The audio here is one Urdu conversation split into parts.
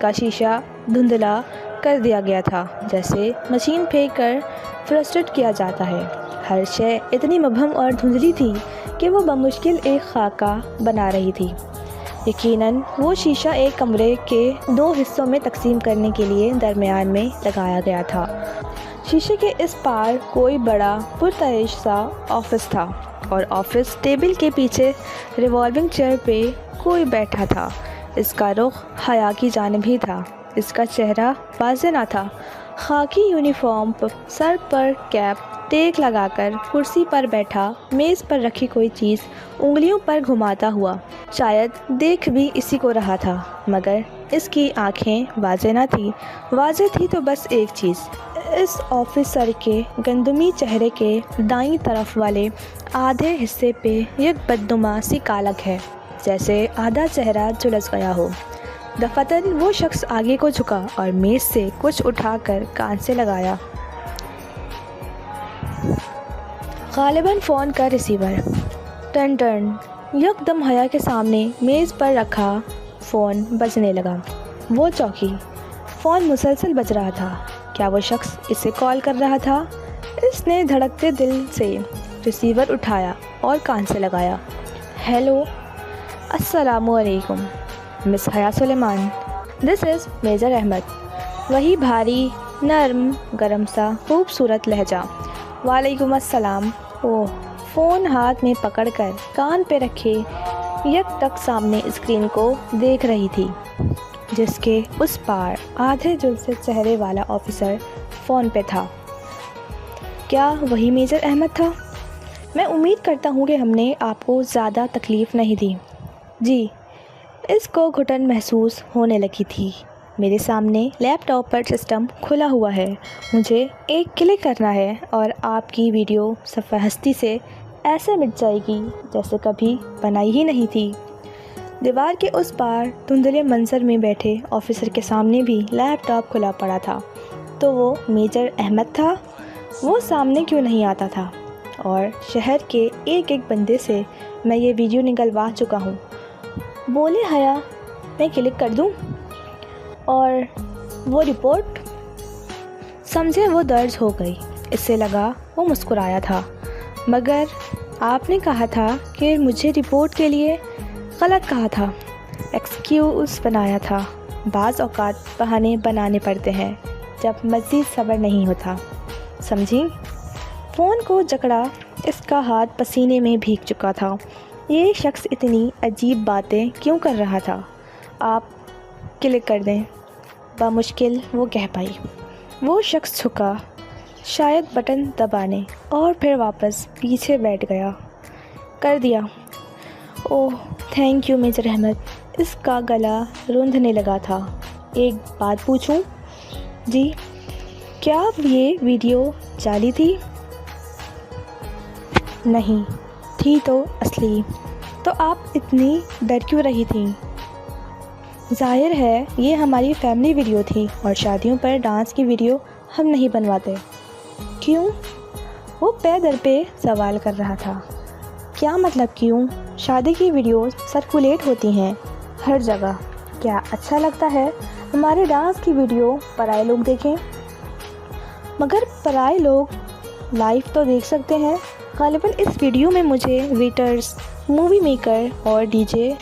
کا شیشہ دھندلا کر دیا گیا تھا، جیسے مشین پھینک کر فرسٹریٹ کیا جاتا ہے۔ ہر شے اتنی مبہم اور دھندلی تھی کہ وہ بمشکل ایک خاکہ بنا رہی تھی۔ یقیناً وہ شیشہ ایک کمرے کے 2 حصوں میں تقسیم کرنے کے لیے درمیان میں لگایا گیا تھا۔ شیشے کے اس پار کوئی بڑا پرتعیش سا آفس تھا، اور آفس ٹیبل کے پیچھے ریوالونگ چیئر پہ کوئی بیٹھا تھا۔ اس کا رخ حیا کی جانب ہی تھا، اس کا چہرہ واضح نہ تھا۔ خاکی یونیفارم، سر پر کیپ ٹیک لگا کر کرسی پر بیٹھا، میز پر رکھی کوئی چیز انگلیوں پر گھماتا ہوا، شاید دیکھ بھی اسی کو رہا تھا، مگر اس کی آنکھیں واضح نہ تھی۔ واضح تھی تو بس ایک چیز، اس آفیسر کے گندمی چہرے کے دائیں طرف والے آدھے حصے پہ ایک بدنما سی کالک ہے، جیسے آدھا چہرہ جھلس گیا ہو۔ دفتن وہ شخص آگے کو جھکا اور میز سے کچھ اٹھا کر کان سے لگایا، غالباً فون کا ریسیور۔ ٹن ٹن، یکدم حیا کے سامنے میز پر رکھا فون بجنے لگا۔ وہ چوکی، فون مسلسل بج رہا تھا۔ کیا وہ شخص اسے کال کر رہا تھا؟ اس نے دھڑکتے دل سے ریسیور اٹھایا اور کان سے لگایا۔ ہیلو، السلام علیکم مس حیا سلیمان، دس از میجر احمد۔ وہی بھاری، نرم، گرم سا خوبصورت لہجہ۔ وعلیکم السلام۔ وہ فون ہاتھ میں پکڑ کر کان پہ رکھے یک ٹک سامنے اسکرین کو دیکھ رہی تھی، جس کے اس پار آدھے جھلسے چہرے والا آفیسر فون پہ تھا۔ کیا وہی میجر احمد تھا؟ میں امید کرتا ہوں کہ ہم نے آپ کو زیادہ تکلیف نہیں دی۔ جی، اس کو گھٹن محسوس ہونے لگی تھی۔ میرے سامنے لیپ ٹاپ پر سسٹم کھلا ہوا ہے، مجھے ایک کلک کرنا ہے اور آپ کی ویڈیو صفحہ ہستی سے ایسے مٹ جائے گی جیسے کبھی بنائی ہی نہیں تھی۔ دیوار کے اس پار دھندلے منظر میں بیٹھے آفیسر کے سامنے بھی لیپ ٹاپ کھلا پڑا تھا۔ تو وہ میجر احمد تھا؟ وہ سامنے کیوں نہیں آتا تھا؟ اور شہر کے ایک ایک بندے سے میں یہ ویڈیو نکلوا چکا ہوں۔ بولے حیا، میں کلک کر دوں؟ اور وہ رپورٹ؟ سمجھے وہ درج ہو گئی۔ اس سے لگا وہ مسکرایا تھا۔ مگر آپ نے کہا تھا کہ مجھے رپورٹ کے لیے غلط کہا تھا، ایکسکیوز بنایا تھا۔ بعض اوقات بہانے بنانے پڑتے ہیں جب مزید صبر نہیں ہوتا، سمجھی؟ فون کو جکڑا، اس کا ہاتھ پسینے میں بھیگ چکا تھا۔ یہ شخص اتنی عجیب باتیں کیوں کر رہا تھا؟ آپ کلک کر دیں، بمشکل وہ کہہ پائی۔ وہ شخص جھکا، شاید بٹن دبانے، اور پھر واپس پیچھے بیٹھ گیا۔ کر دیا۔ اوہ تھینک یو میجر احمد۔ اس کا گلا روندھنے لگا تھا۔ ایک بات پوچھوں؟ جی۔ کیا یہ ویڈیو جعلی تھی؟ نہیں تھی تو اصلی۔ تو آپ اتنی ڈر کیوں رہی تھیں؟ ظاہر ہے یہ ہماری فیملی ویڈیو تھی، اور شادیوں پر ڈانس کی ویڈیو ہم نہیں بنواتے۔ کیوں؟ وہ پے در پہ سوال کر رہا تھا۔ کیا مطلب کیوں؟ شادی کی ویڈیوز سرکولیٹ ہوتی ہیں ہر جگہ۔ کیا اچھا لگتا ہے ہمارے ڈانس کی ویڈیو پرائے لوگ دیکھیں؟ مگر پرائے لوگ لائیو تو دیکھ سکتے ہیں۔ غالباً اس ویڈیو میں مجھے ویٹرز، مووی میکر اور ڈی جے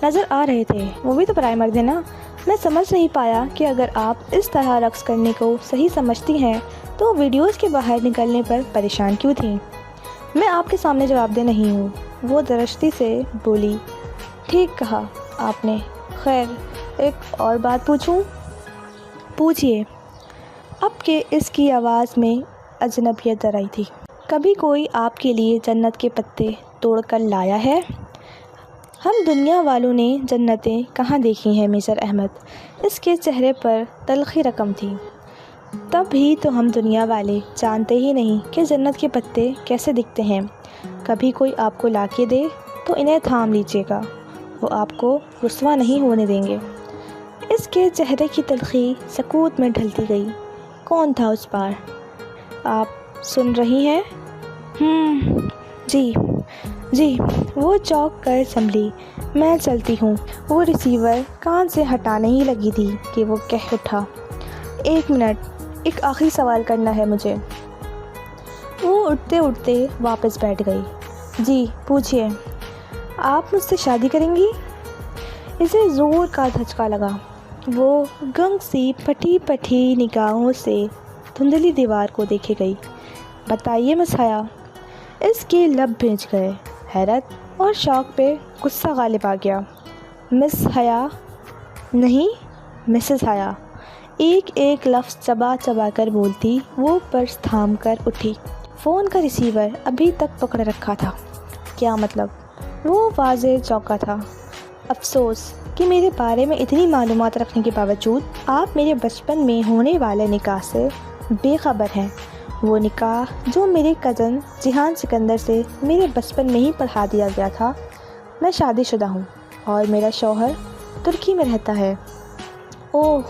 نظر آ رہے تھے۔ وہ بھی تو پرائے مرد ہیں نا۔ میں سمجھ نہیں پایا کہ اگر آپ اس طرح رقص کرنے کو صحیح سمجھتی ہیں تو ویڈیوز کے باہر نکلنے پر پریشان کیوں تھیں؟ میں آپ کے سامنے جواب دہ نہیں ہوں، وہ درشتی سے بولی۔ ٹھیک کہا آپ نے۔ خیر، ایک اور بات پوچھوں؟ پوچھئے۔ اب کہ اس کی آواز میں اجنبیت در آئی تھی۔ کبھی کوئی آپ کے لیے جنت کے پتے توڑ کر لایا ہے؟ ہم دنیا والوں نے جنتیں کہاں دیکھی ہیں میجر احمد؟ اس کے چہرے پر تلخی رقم تھی۔ تب ہی تو ہم دنیا والے جانتے ہی نہیں کہ جنت کے پتے کیسے دکھتے ہیں۔ کبھی کوئی آپ کو لا کے دے تو انہیں تھام لیجیے گا، وہ آپ کو رسوا نہیں ہونے دیں گے۔ اس کے چہرے کی تلخی سکوت میں ڈھلتی گئی۔ کون تھا اس پار؟ آپ سن رہی ہیں؟ جی وہ چونک کر سنبھلی۔ میں چلتی ہوں۔ وہ ریسیور کان سے ہٹانے ہی لگی تھی کہ وہ کہہ اٹھا، 1 منٹ، ایک آخری سوال کرنا ہے مجھے۔ وہ اٹھتے اٹھتے واپس بیٹھ گئی۔ جی پوچھئے۔ آپ مجھ سے شادی کریں گی؟ اسے زور کا دھچکا لگا۔ وہ گنگ سی پھٹی پھٹی نگاہوں سے دھندلی دیوار کو دیکھے گئی۔ بتائیے مس حیا۔ اس کے لب بھیج گئے۔ حیرت اور شوق پہ غصہ غالب آ گیا۔ مس حیا نہیں، مسز حیا، ایک ایک لفظ چبا چبا کر بولتی وہ پرس تھام کر اٹھی۔ فون کا ریسیور ابھی تک پکڑ رکھا تھا۔ کیا مطلب؟ وہ واضح چونکا تھا۔ افسوس کہ میرے بارے میں اتنی معلومات رکھنے کے باوجود آپ میرے بچپن میں ہونے والے نکاح سے بے خبر ہیں۔ وہ نکاح جو میرے کزن جہان سکندر سے میرے بچپن میں ہی پڑھا دیا گیا تھا۔ میں شادی شدہ ہوں اور میرا شوہر ترکی میں رہتا ہے۔ اوہ،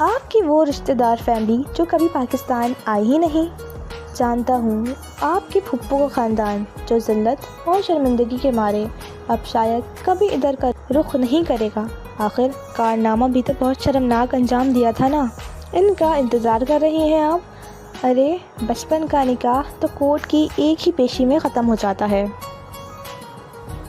آپ کی وہ رشتہ دار فیملی جو کبھی پاکستان آئی ہی نہیں۔ جانتا ہوں، آپ کے پھپھو کا خاندان جو ذلت اور شرمندگی کے مارے اب شاید کبھی ادھر کا رخ نہیں کرے گا۔ آخر کارنامہ بھی تو بہت شرمناک انجام دیا تھا نا۔ ان کا انتظار کر رہی ہیں آپ؟ ارے بچپن کا نکاح تو کورٹ کی ایک ہی پیشی میں ختم ہو جاتا ہے۔